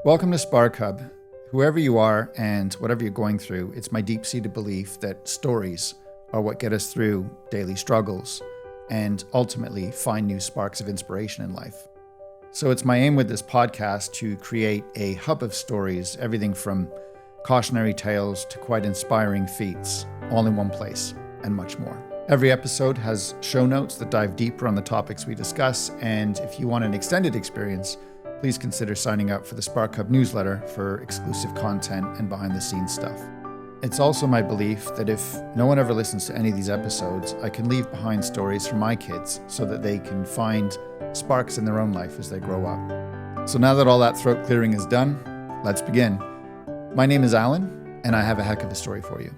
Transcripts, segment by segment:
Welcome to SparkHub. Whoever you are and whatever you're going through, it's my deep-seated belief that stories are what get us through daily struggles and ultimately find new sparks of inspiration in life. So it's my aim with this podcast to create a hub of stories, everything from cautionary tales to quite inspiring feats, all in one place and much more. Every episode has show notes that dive deeper on the topics we discuss, and if you want an extended experience, please consider signing up for the SparkHub newsletter for exclusive content and behind-the-scenes stuff. It's also my belief that if no one ever listens to any of these episodes, I can leave behind stories from my kids so that they can find sparks in their own life as they grow up. So now that all that throat clearing is done, let's begin. My name is Alan, and I have a heck of a story for you.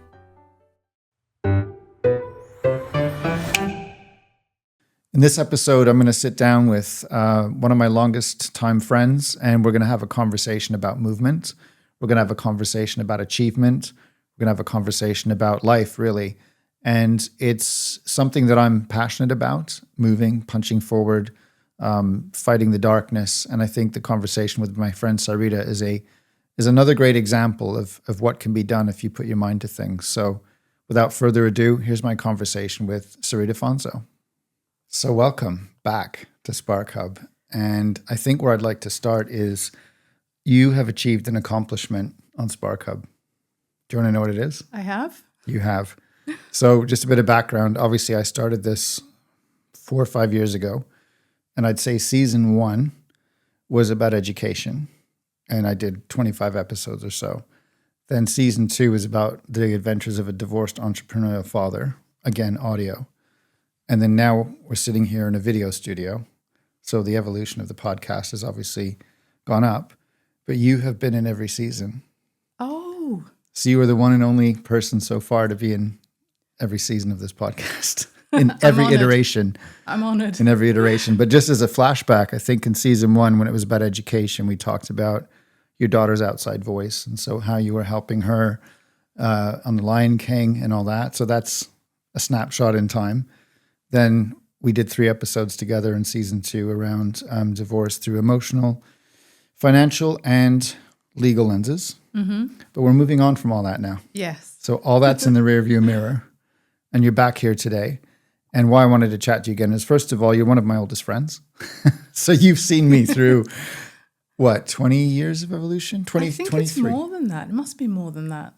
In this episode, I'm going to sit down with one of my longest time friends, and we're going to have a conversation about movement. We're going to have a conversation about achievement. We're going to have a conversation about life, really. And it's something that I'm passionate about, moving, punching forward, fighting the darkness. And I think the conversation with my friend Syreeta is another great example of what can be done if you put your mind to things. So without further ado, here's my conversation with Syreeta Fonso. So welcome back to SparkHub. And I think where I'd like to start is you have achieved an accomplishment on SparkHub. Do you want to know what it is? I have. You have. So just a bit of background. Obviously, I started this 4 or 5 years ago. And I'd say season 1 was about education. And I did 25 episodes or so. Then season 2 was about the adventures of a divorced entrepreneurial father. Again, audio. And then now we're sitting here in a video studio. So the evolution of the podcast has obviously gone up. But you have been in every season. Oh. So you were the one and only person so far to be in every season of this podcast. In every iteration. I'm honored. In every iteration. But just as a flashback, I think in season 1, when it was about education, we talked about your daughter's outside voice. And so how you were helping her on The Lion King and all that. So that's a snapshot in time. Then we did 3 episodes together in season 2 around divorce through emotional, financial, and legal lenses. Mm-hmm. But we're moving on from all that now. Yes. So all that's in the rearview mirror. And you're back here today. And why I wanted to chat to you again is, first of all, you're one of my oldest friends. So you've seen me through, what, 20 years of evolution? 20, I think 23. it's more than that. It must be more than that.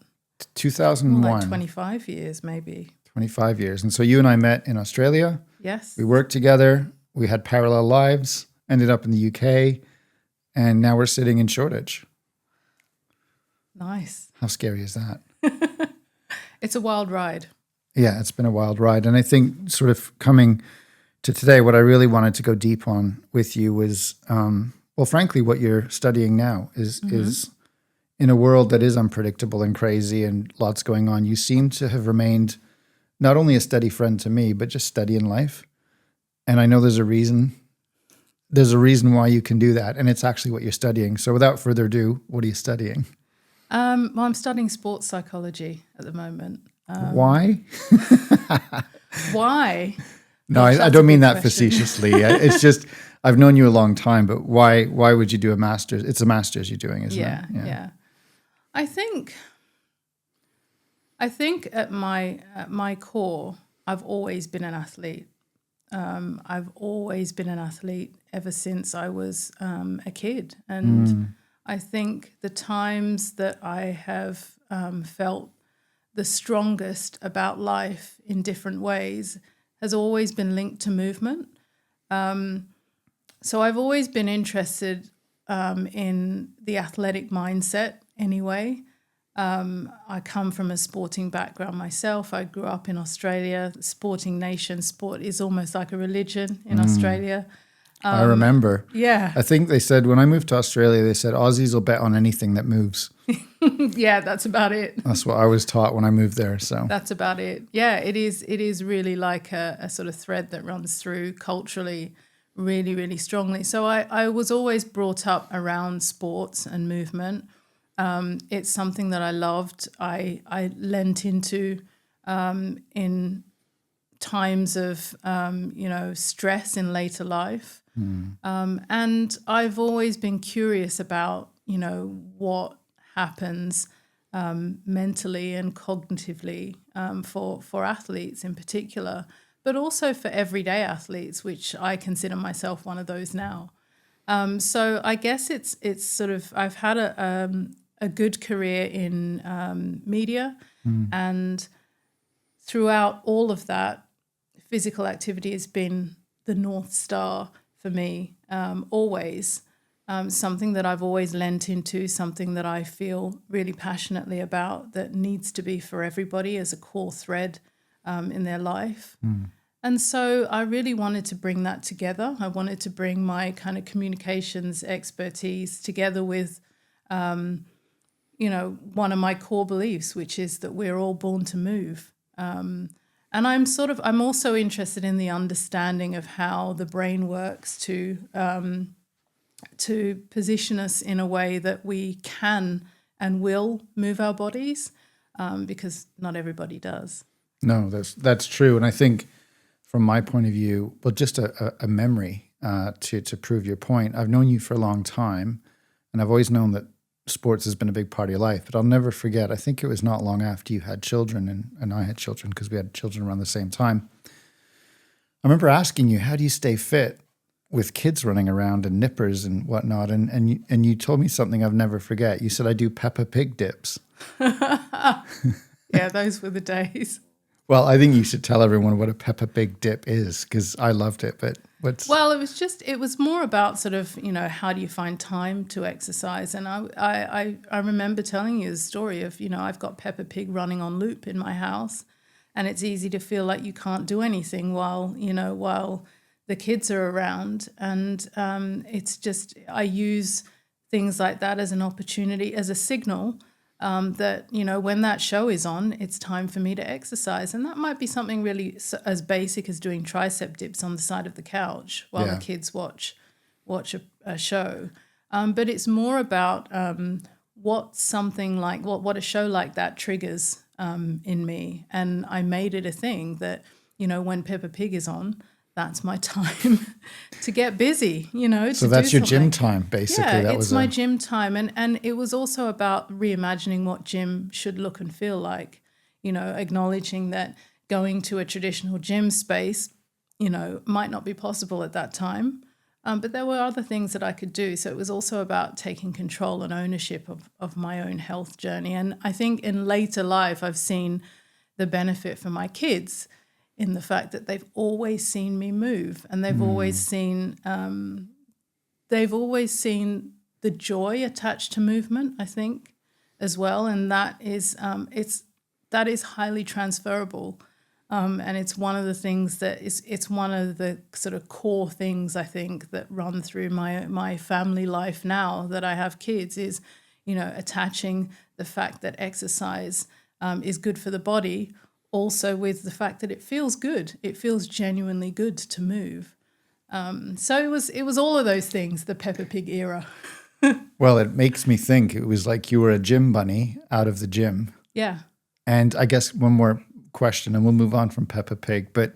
2001. More like 25 years, maybe. 25 years. And so you and I met in Australia. Yes. We worked together. We had parallel lives, ended up in the UK, and now we're sitting in Shoreditch. Nice. How scary is that? It's a wild ride. Yeah, it's been a wild ride. And I think sort of coming to today, what I really wanted to go deep on with you was, well, frankly, what you're studying now is in a world that is unpredictable and crazy and lots going on. You seem to have remained not only a steady friend to me, but just steady in life. And I know there's a reason why you can do that. And it's actually what you're studying. So without further ado, what are you studying? Well, I'm studying sports psychology at the moment. Why? Why? No, Gosh, I don't mean that question. facetiously. It's just, I've known you a long time, but why would you do a master's? It's a master's you're doing, isn't it? Yeah. I think at my core, I've always been an athlete. I've always been an athlete ever since I was a kid. And I think the times that I have felt the strongest about life in different ways has always been linked to movement. So I've always been interested in the athletic mindset anyway. I come from a sporting background myself. I grew up in Australia, sporting nation. Sport is almost like a religion in Australia. I remember. Yeah. I think they said, when I moved to Australia, they said Aussies will bet on anything that moves. Yeah, that's about it. That's what I was taught when I moved there. So That's about it. Yeah, it is really like a sort of thread that runs through culturally really, really strongly. So I was always brought up around sports and movement. It's something that I loved. I lent into in times of, stress in later life. And I've always been curious about, what happens mentally and cognitively for athletes in particular, but also for everyday athletes, which I consider myself one of those now. So I guess it's sort of, I've had a good career in media, and throughout all of that, physical activity has been the North Star for me, always. Something that I've always lent into, something that I feel really passionately about, that needs to be for everybody as a core thread in their life. And so I really wanted to bring that together. I wanted to bring my kind of communications expertise together with, one of my core beliefs, which is that we're all born to move. And I'm also interested in the understanding of how the brain works to position us in a way that we can and will move our bodies, because not everybody does. No, that's true. And I think from my point of view, well, just a memory to prove your point. I've known you for a long time, and I've always known that sports has been a big part of your life, but I'll never forget, I think it was not long after you had children and I had children, because we had children around the same time. I remember asking you, how do you stay fit with kids running around and nippers and whatnot? And you told me something I'll never forget. You said, I do Peppa Pig dips. Yeah, those were the days. Well, I think you should tell everyone what a Peppa Pig dip is, because I loved it. But Well, it was more about sort of, how do you find time to exercise? And I remember telling you the story of, I've got Peppa Pig running on loop in my house, and it's easy to feel like you can't do anything while the kids are around. And it's just, I use things like that as an opportunity, as a signal that, when that show is on, it's time for me to exercise. And that might be something really as basic as doing tricep dips on the side of the couch while the kids watch a show. But it's more about what a show like that triggers in me. And I made it a thing that, when Peppa Pig is on, that's my time to get busy, So that's your gym time, basically. Yeah, it's my gym time. And it was also about reimagining what gym should look and feel like, acknowledging that going to a traditional gym space, might not be possible at that time. But there were other things that I could do. So it was also about taking control and ownership of my own health journey. And I think in later life, I've seen the benefit for my kids in the fact that they've always seen me move, and they've always seen the joy attached to movement, I think, as well. And that is highly transferable. And it's one of the things it's one of the sort of core things, I think, that run through my family life now that I have kids is, attaching the fact that exercise is good for the body, also with the fact that it feels good. It feels genuinely good to move. So it was all of those things, the Peppa Pig era. Well, it makes me think it was like you were a gym bunny out of the gym. Yeah. And I guess one more question, and we'll move on from Peppa Pig, but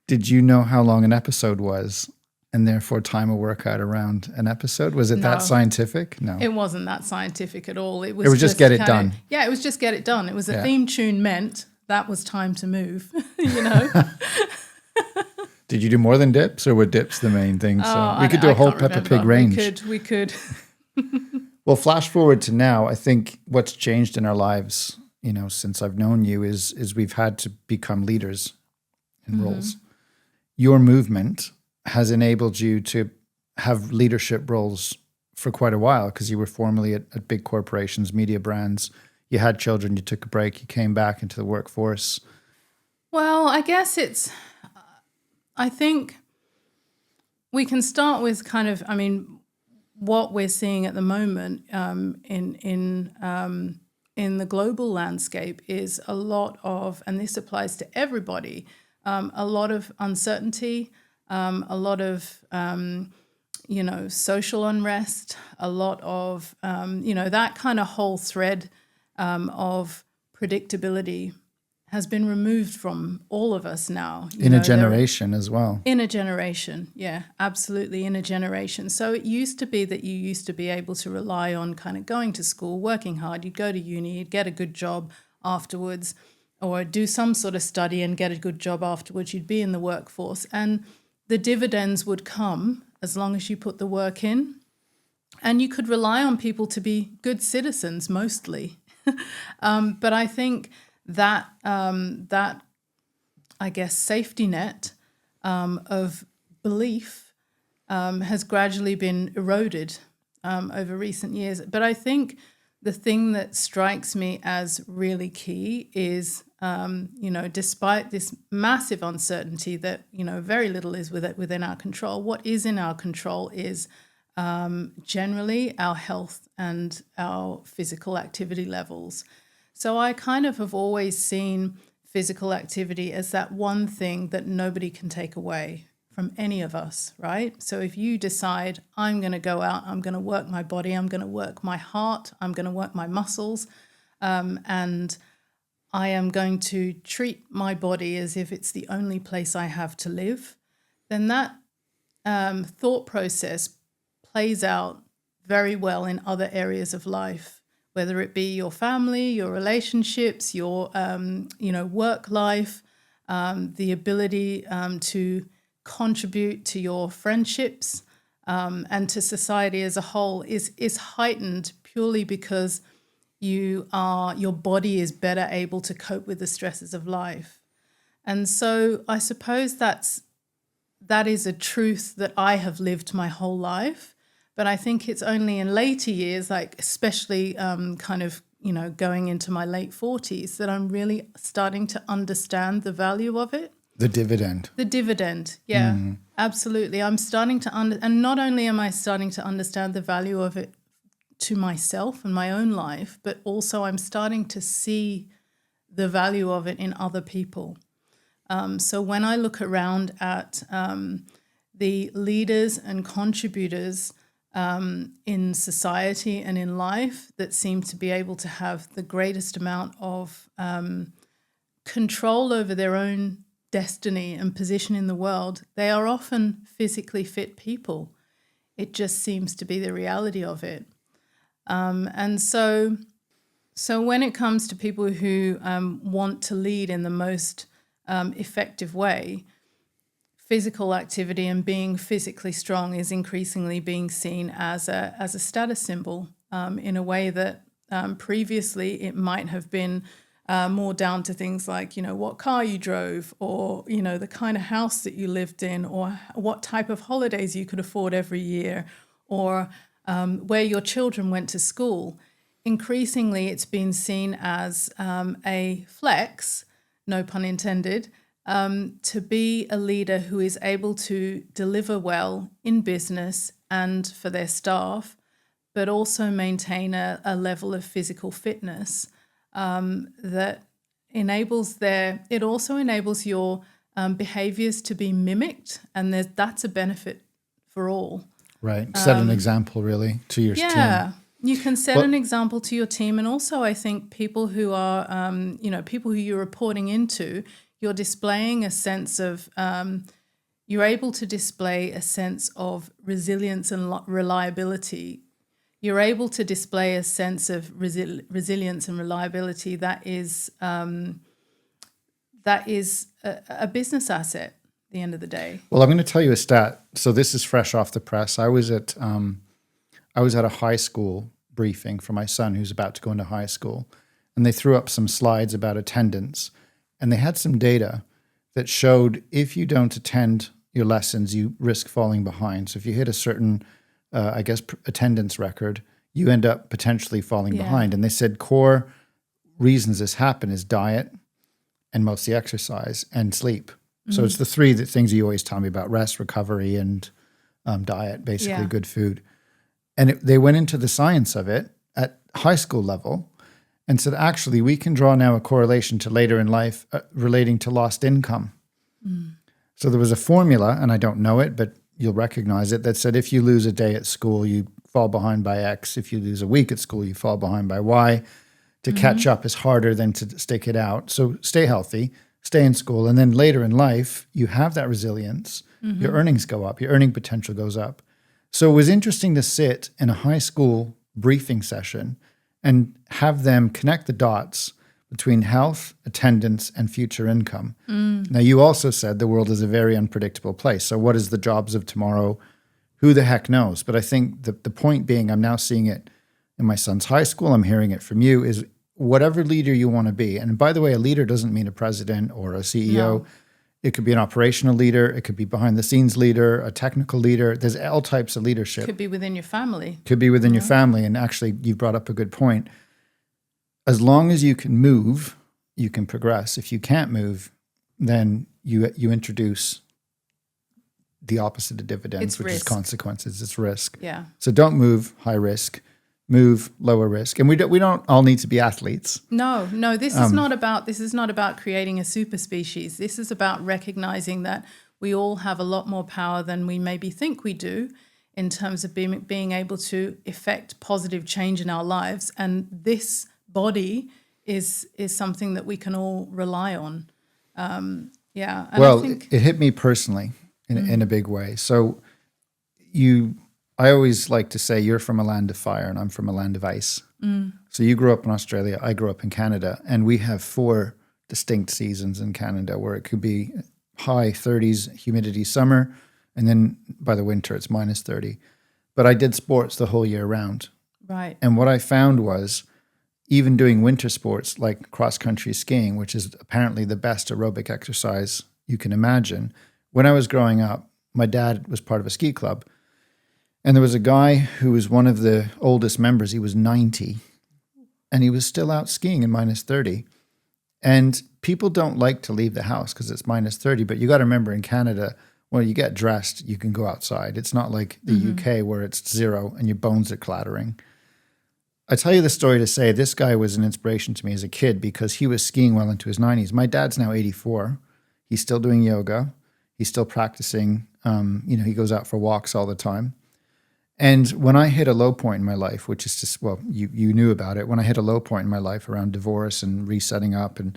did you know how long an episode was, and therefore time a workout around an episode? Was it that scientific? No. It wasn't that scientific at all. It was just get it done. It was just get it done. It was a theme tune meant that was time to move, Did you do more than dips, or were dips the main thing? So we could do a whole Peppa Pig range. We could. Well, flash forward to now, I think what's changed in our lives, since I've known you is we've had to become leaders in roles. Your movement has enabled you to have leadership roles for quite a while, because you were formerly at big corporations, media brands. You had children, you took a break, you came back into the workforce. Well, I guess I think we can start with kind of, what we're seeing at the moment in the global landscape is a lot of, and this applies to everybody, a lot of uncertainty, a lot of, social unrest, a lot of, that kind of whole thread of predictability has been removed from all of us now. In a generation as well. In a generation, yeah, absolutely, in a generation. So it used to be that you used to be able to rely on kind of going to school, working hard, you'd go to uni, you'd get a good job afterwards, or do some sort of study and get a good job afterwards, you'd be in the workforce. And the dividends would come as long as you put the work in. And you could rely on people to be good citizens mostly. But I think that I guess safety net of belief has gradually been eroded over recent years. But I think the thing that strikes me as really key is, despite this massive uncertainty that, very little is within our control, what is in our control is generally our health and our physical activity levels. So I kind of have always seen physical activity as that one thing that nobody can take away from any of us, right? So if you decide, I'm going to go out, I'm going to work my body, I'm going to work my heart, I'm going to work my muscles, and I am going to treat my body as if it's the only place I have to live, then that thought process plays out very well in other areas of life, whether it be your family, your relationships, your work life, the ability to contribute to your friendships and to society as a whole is heightened purely because your body is better able to cope with the stresses of life. And so I suppose that is a truth that I have lived my whole life. But I think it's only in later years, like especially going into my late 40s, that I'm really starting to understand the value of it. The dividend. The dividend, yeah, absolutely. I'm starting to and not only am I starting to understand the value of it to myself and my own life, but also I'm starting to see the value of it in other people. So when I look around at the leaders and contributors in society and in life that seem to be able to have the greatest amount of control over their own destiny and position in the world, they are often physically fit people. It just seems to be the reality of it. And so when it comes to people who want to lead in the most effective way, physical activity and being physically strong is increasingly being seen as a status symbol in a way that previously it might have been more down to things like, what car you drove or, the kind of house that you lived in or what type of holidays you could afford every year or where your children went to school. Increasingly, it's been seen as a flex, no pun intended, to be a leader who is able to deliver well in business and for their staff, but also maintain a level of physical fitness that it also enables your behaviors to be mimicked, and that's a benefit for all. Right. Set an example really to your team. Yeah. You can set an example to your team, and also I think people who are, people who you're reporting into, you're displaying a sense of, you're able to display a sense of resilience and reliability. You're able to display a sense of resilience and reliability that is a business asset at the end of the day. Well, I'm going to tell you a stat. So this is fresh off the press. I was at a high school briefing for my son who's about to go into high school, and they threw up some slides about attendance. And they had some data that showed if you don't attend your lessons, you risk falling behind. So if you hit a certain, attendance record, you end up potentially falling behind. And they said core reasons this happen is diet and mostly exercise and sleep. So it's the three things you always tell me about: rest, recovery, and diet, basically good food. And they went into the science of it at high school level and said, actually, we can draw now a correlation to later in life relating to lost income. So there was a formula, and I don't know it, but you'll recognize it, that said if you lose a day at school, you fall behind by X. If you lose a week at school, you fall behind by Y. To catch up is harder than to stick it out. So stay healthy, stay in school. And then later in life, you have that resilience. Your earnings go up, your earning potential goes up. So it was interesting to sit in a high school briefing session and have them connect the dots between health, attendance, and future income. Now, you also said the world is a very unpredictable place. So what is the jobs of tomorrow? Who the heck knows? But I think the point being, I'm now seeing it in my son's high school. I'm hearing it from you, is whatever leader you want to be. And by the way, a leader doesn't mean a president or a CEO. No. It could be an operational leader. It could be behind the scenes leader, a technical leader. There's all types of leadership. Could be within your family. Could be within your family. And actually, you brought up a good point. As long as you can move, you can progress. If you can't move, then you introduce the opposite of dividends, It's which is risk. consequences. It's risk. Yeah. So don't move, high risk. Move, lower risk. And we don't all need to be athletes. No, this is not about creating a super species. This is about recognizing that we all have a lot more power than we maybe think we do in terms of being able to effect positive change in our lives. And this body is something that we can all rely on. And Well, I think, it hit me personally in a big way. So I always like to say you're from a land of fire and I'm from a land of ice. So you grew up in Australia, I grew up in Canada, and we have 4 distinct seasons in Canada where it could be high 30s humidity summer, and then by the winter it's minus 30. But I did sports the whole year round. right. And what I found was even doing winter sports like cross-country skiing, which is apparently the best aerobic exercise you can imagine. When I was growing up, my dad was part of a ski club. And there was a guy who was one of the oldest members. He was 90. And he was still out skiing in minus 30. And people don't like to leave the house because it's minus 30. But you got to remember in Canada, when you get dressed, you can go outside. It's not like the UK where it's 0 and your bones are clattering. I tell you the story to say this guy was an inspiration to me as a kid because he was skiing well into his 90s. My dad's now 84. He's still doing yoga. He's still practicing. He goes out for walks all the time. And when I hit a low point in my life, which is just, well, you knew about it. When I hit a low point in my life around divorce and resetting up and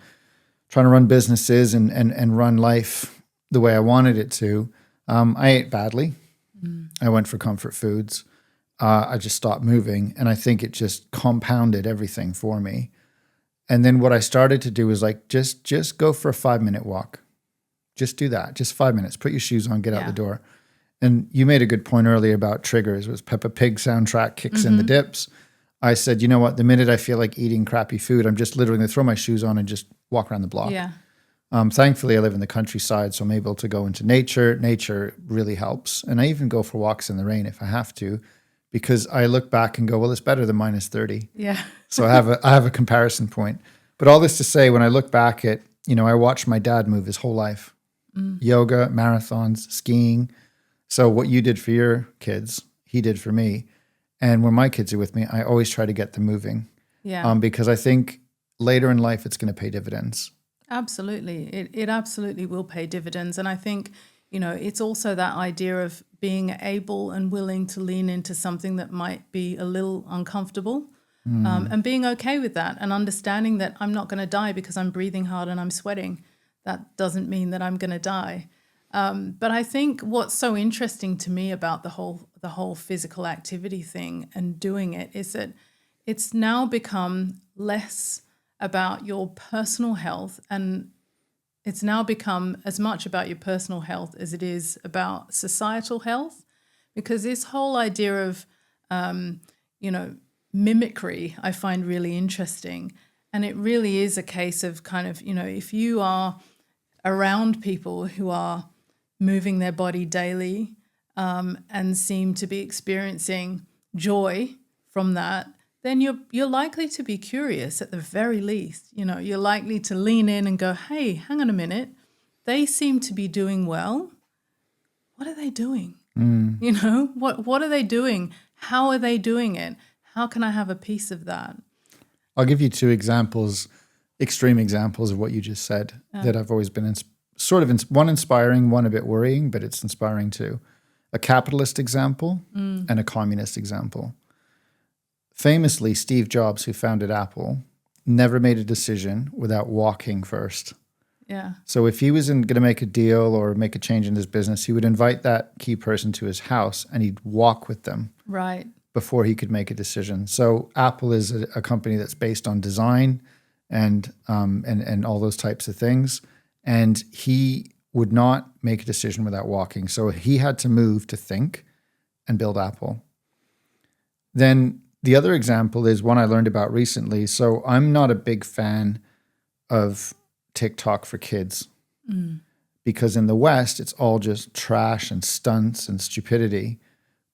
trying to run businesses and run life the way I wanted it to, I ate badly. I went for comfort foods. I just stopped moving. And I think it just compounded everything for me. And then what I started to do was like, just go for a 5-minute walk. Just do that. Just 5 minutes. Put your shoes on, get out the door. And you made a good point earlier about triggers. It was Peppa Pig soundtrack kicks in the dips. I said, you know what? The minute I feel like eating crappy food, I'm just literally going to throw my shoes on and just walk around the block. Yeah. Thankfully, I live in the countryside, so I'm able to go into nature. Nature really helps. And I even go for walks in the rain if I have to, because I look back and go, well, it's better than minus 30. Yeah. So I have a comparison point. But all this to say, when I look back at, I watched my dad move his whole life. Yoga, marathons, skiing. So what you did for your kids, he did for me. And when my kids are with me, I always try to get them moving. Yeah. Because I think later in life, it's going to pay dividends. Absolutely. It absolutely will pay dividends. And I think, it's also that idea of being able and willing to lean into something that might be a little uncomfortable and being okay with that and understanding that I'm not going to die because I'm breathing hard and I'm sweating. That doesn't mean that I'm going to die. But I think what's so interesting to me about the whole physical activity thing and doing it is that it's now become less about your personal health, and it's now become as much about your personal health as it is about societal health, because this whole idea of mimicry I find really interesting. And it really is a case of kind of, if you are around people who are moving their body daily and seem to be experiencing joy from that, then you're likely to be curious at the very least. You're likely to lean in and go, hey, hang on a minute. They seem to be doing well. What are they doing? What are they doing? How are they doing it? How can I have a piece of that? I'll give you 2 examples, extreme examples of what you just said that I've always been one inspiring, one a bit worrying, but it's inspiring too. A capitalist example and a communist example. Famously, Steve Jobs, who founded Apple, never made a decision without walking first. Yeah. So if he was going to make a deal or make a change in his business, he would invite that key person to his house and he'd walk with them Right. before he could make a decision. So Apple is a company that's based on design and all those types of things. And he would not make a decision without walking. So he had to move to think and build Apple. Then the other example is one I learned about recently. So I'm not a big fan of TikTok for kids because in the West, it's all just trash and stunts and stupidity.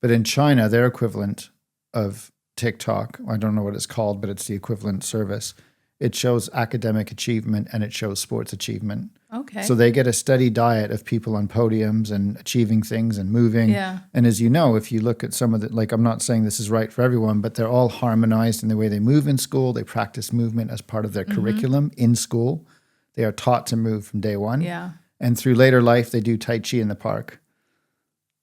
But in China, their equivalent of TikTok, I don't know what it's called, but it's the equivalent service. It shows academic achievement and it shows sports achievement. Okay. So they get a steady diet of people on podiums and achieving things and moving. Yeah. And as you know, if you look at some of the, like, I'm not saying this is right for everyone, but they're all harmonized in the way they move in school. They practice movement as part of their curriculum in school. They are taught to move from day one. Yeah. And through later life, they do Tai Chi in the park.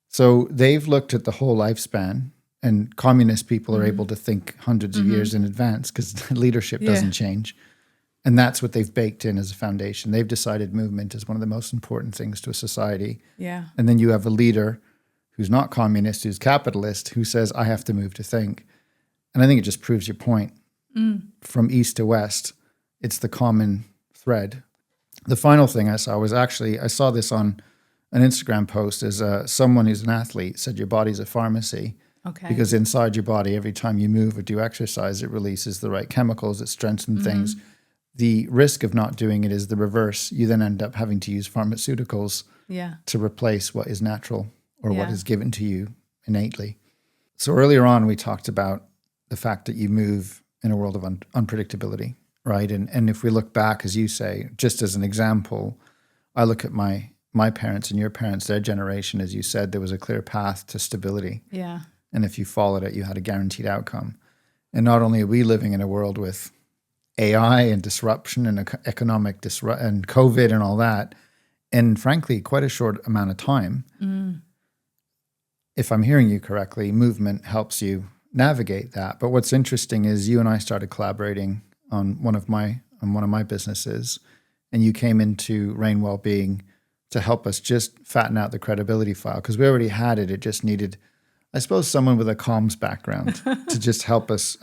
So they've looked at the whole lifespan, and communist people are able to think hundreds of years in advance because leadership doesn't change. And that's what they've baked in as a foundation. They've decided movement is one of the most important things to a society. Yeah. And then you have a leader who's not communist, who's capitalist, who says, I have to move to think. And I think it just proves your point. From east to west, it's the common thread. The final thing I saw was actually, I saw this on an Instagram post, is someone who's an athlete said your body's a pharmacy. Okay. Because inside your body, every time you move or do exercise, it releases the right chemicals, it strengthens things. The risk of not doing it is the reverse. You then end up having to use pharmaceuticals to replace what is natural or what is given to you innately. So earlier on, we talked about the fact that you move in a world of unpredictability, right? And if we look back, as you say, just as an example, I look at my parents and your parents, their generation, as you said, there was a clear path to stability. Yeah. And if you followed it, you had a guaranteed outcome. And not only are we living in a world with AI and disruption and economic and COVID and all that, and frankly, quite a short amount of time. If I'm hearing you correctly, movement helps you navigate that. But what's interesting is you and I started collaborating on one of my businesses, and you came into Rain Wellbeing to help us just fatten out the credibility file because we already had it. It just needed, I suppose, someone with a comms background to just help us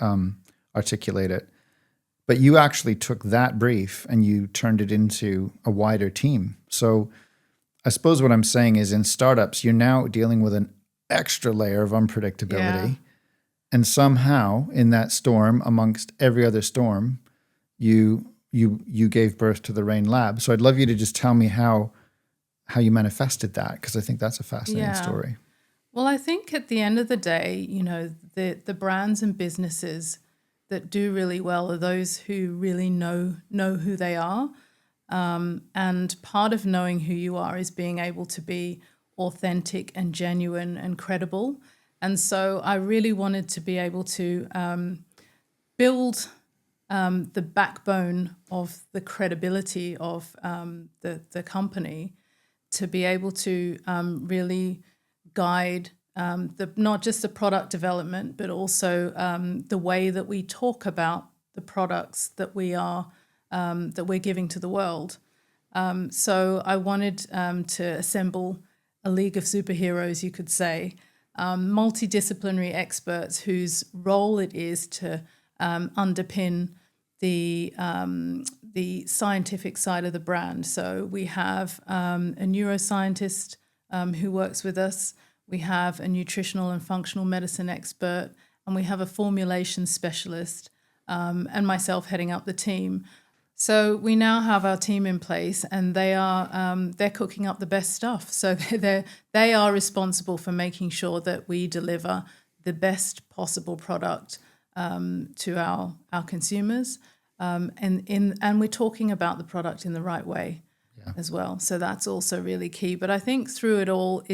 articulate it. But you actually took that brief and you turned it into a wider team. So I suppose what I'm saying is in startups, you're now dealing with an extra layer of unpredictability. Yeah. And somehow in that storm, amongst every other storm, you gave birth to the Rain Lab. So I'd love you to just tell me how you manifested that, because I think that's a fascinating story. Well, I think at the end of the day, the brands and businesses that do really well are those who really know who they are. And part of knowing who you are is being able to be authentic and genuine and credible. And so I really wanted to be able to build the backbone of the credibility of the company to be able to really guide not just the product development, but also the way that we talk about the products that we're giving to the world. So I wanted to assemble a league of superheroes, you could say, multidisciplinary experts whose role it is to underpin the scientific side of the brand. So we have a neuroscientist who works with us. We have a nutritional and functional medicine expert, and we have a formulation specialist, and myself heading up the team. So we now have our team in place, and they're cooking up the best stuff. So they are responsible for making sure that we deliver the best possible product to our consumers, and we're talking about the product in the right way as well. So that's also really key. But I think through it all,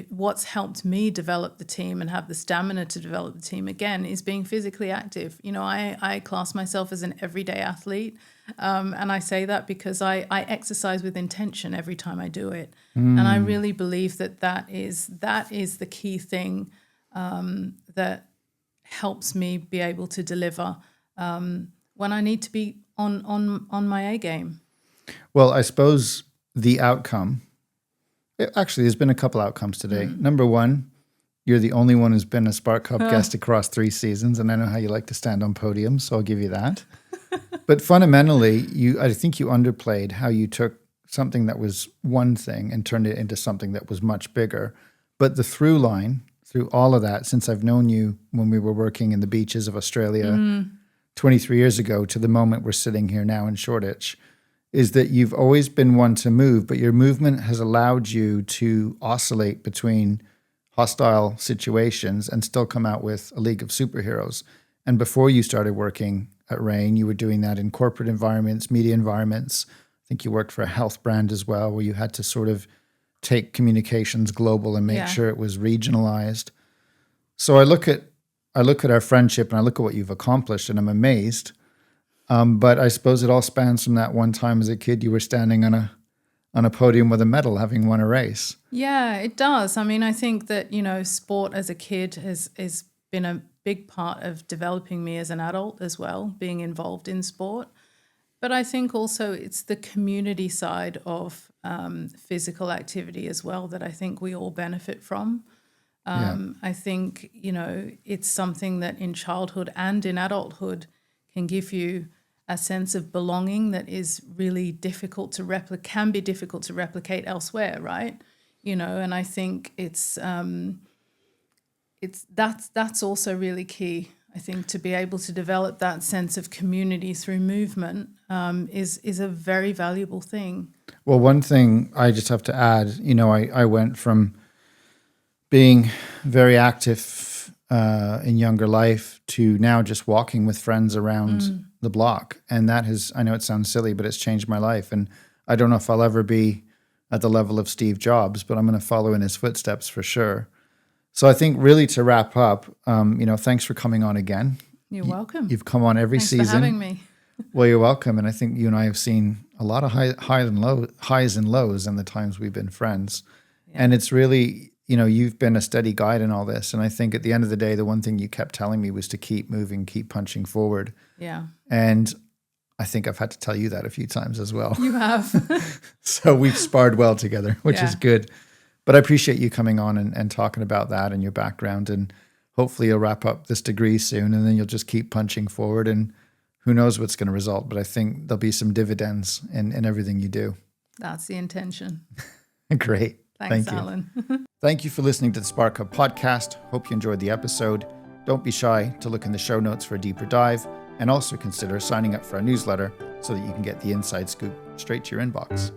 what's helped me develop the team and have the stamina to develop the team again is being physically active. I class myself as an everyday athlete. And I say that because I exercise with intention every time I do it. And I really believe that is the key thing that helps me be able to deliver when I need to be on my A game. Well, I suppose the outcome, actually, there's been a couple outcomes today. Number one, you're the only one who's been a SparkHub guest across 3 seasons, and I know how you like to stand on podiums, so I'll give you that. But fundamentally, I think you underplayed how you took something that was one thing and turned it into something that was much bigger. But the through line through all of that, since I've known you when we were working in the beaches of Australia 23 years ago to the moment we're sitting here now in Shoreditch, is that you've always been one to move, but your movement has allowed you to oscillate between hostile situations and still come out with a league of superheroes. And before you started working at Rain, you were doing that in corporate environments, media environments. I think you worked for a health brand as well, where you had to sort of take communications global and make sure it was regionalized. So I look at our friendship and I look at what you've accomplished and I'm amazed. But I suppose it all spans from that one time as a kid you were standing on a podium with a medal, having won a race. Yeah, it does. I mean, I think that, sport as a kid has been a big part of developing me as an adult as well, being involved in sport. But I think also it's the community side of physical activity as well that I think we all benefit from. I think, it's something that in childhood and in adulthood can give you a sense of belonging that is really difficult to replicate elsewhere, right? And I think that's also really key. I think to be able to develop that sense of community through movement is a very valuable thing. Well, one thing I just have to add, I went from being very active in younger life to now just walking with friends around the block. And that has, I know it sounds silly, but it's changed my life. And I don't know if I'll ever be at the level of Steve Jobs, but I'm going to follow in his footsteps for sure. So I think really to wrap up, thanks for coming on again. You're welcome. You've come on every season. Thanks for having me. Well, you're welcome. And I think you and I have seen a lot of highs and lows in the times we've been friends. Yeah. And it's really, you've been a steady guide in all this. And I think at the end of the day, the one thing you kept telling me was to keep moving, keep punching forward. Yeah. And I think I've had to tell you that a few times as well. You have. So we've sparred well together, which is good. But I appreciate you coming on and talking about that and your background. And hopefully you'll wrap up this degree soon and then you'll just keep punching forward. And who knows what's going to result. But I think there'll be some dividends in everything you do. That's the intention. Great. Thanks, Thank you. Alan. Thank you for listening to the SparkHub podcast. Hope you enjoyed the episode. Don't be shy to look in the show notes for a deeper dive. And also consider signing up for our newsletter so that you can get the inside scoop straight to your inbox.